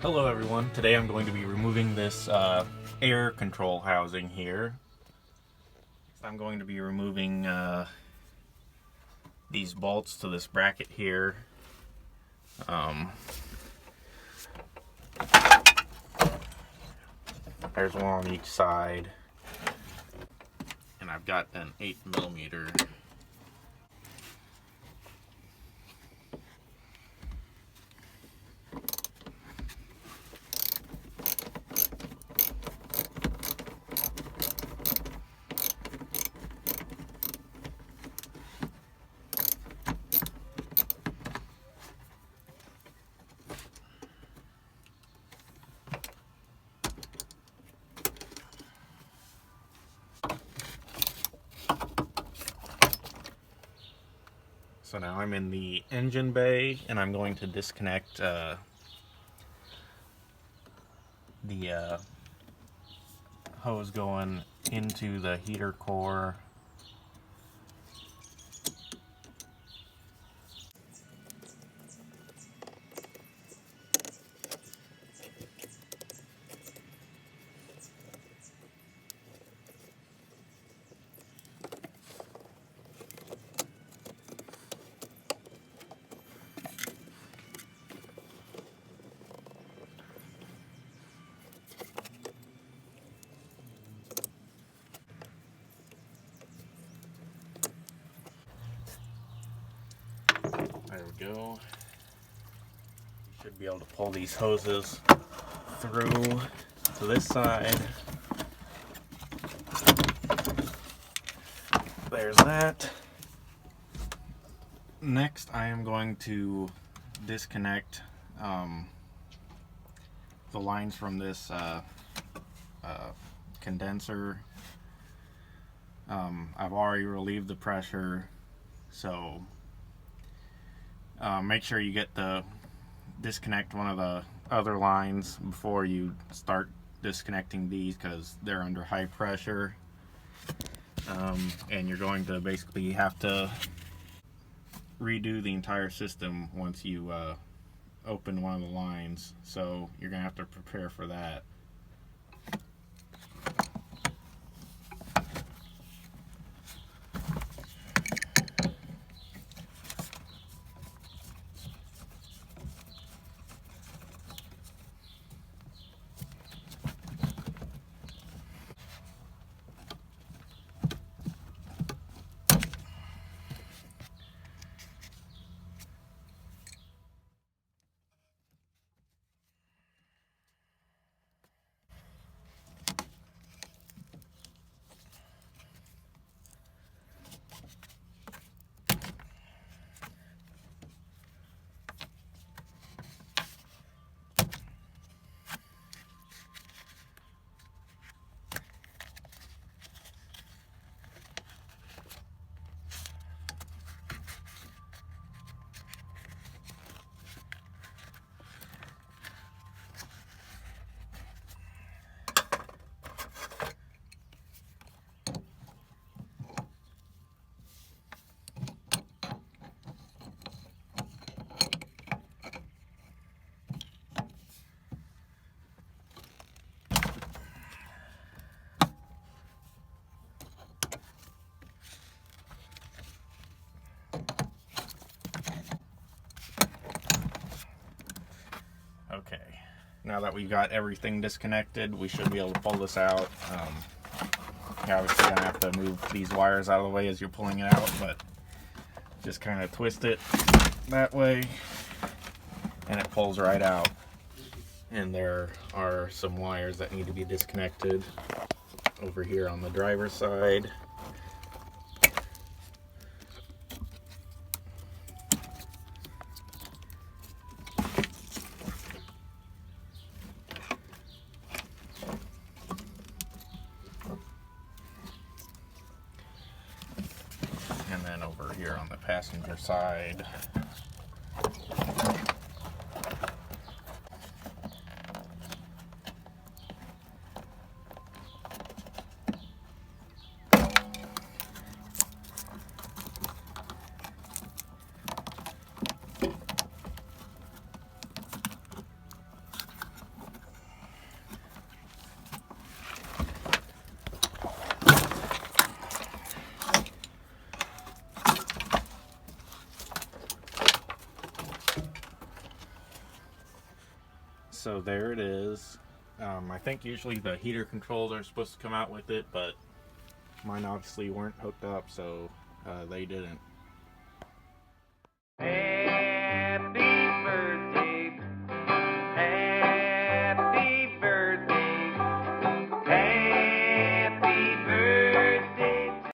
Hello everyone, today I'm going to be removing this air control housing here. I'm going to be removing these bolts to this bracket here. There's one on each side, and I've got an 8mm. So now I'm in the engine bay, and I'm going to disconnect the hose going into the heater core. There we go. You should be able to pull these hoses through to this side. There's that. Next, I am going to disconnect the lines from this condenser. I've already relieved the pressure, so make sure you disconnect one of the other lines before you start disconnecting these, because they're under high pressure, and you're going to basically have to redo the entire system once you open one of the lines, so you're gonna have to prepare for that. Okay, now that we've got everything disconnected, we should be able to pull this out. You're obviously going to have to move these wires out of the way as you're pulling it out, but just kind of twist it that way and it pulls right out. And there are some wires that need to be disconnected over here on the driver's side. And then over here on the passenger side. So there it is. I think usually the heater controls are supposed to come out with it, but mine obviously weren't hooked up, so they didn't.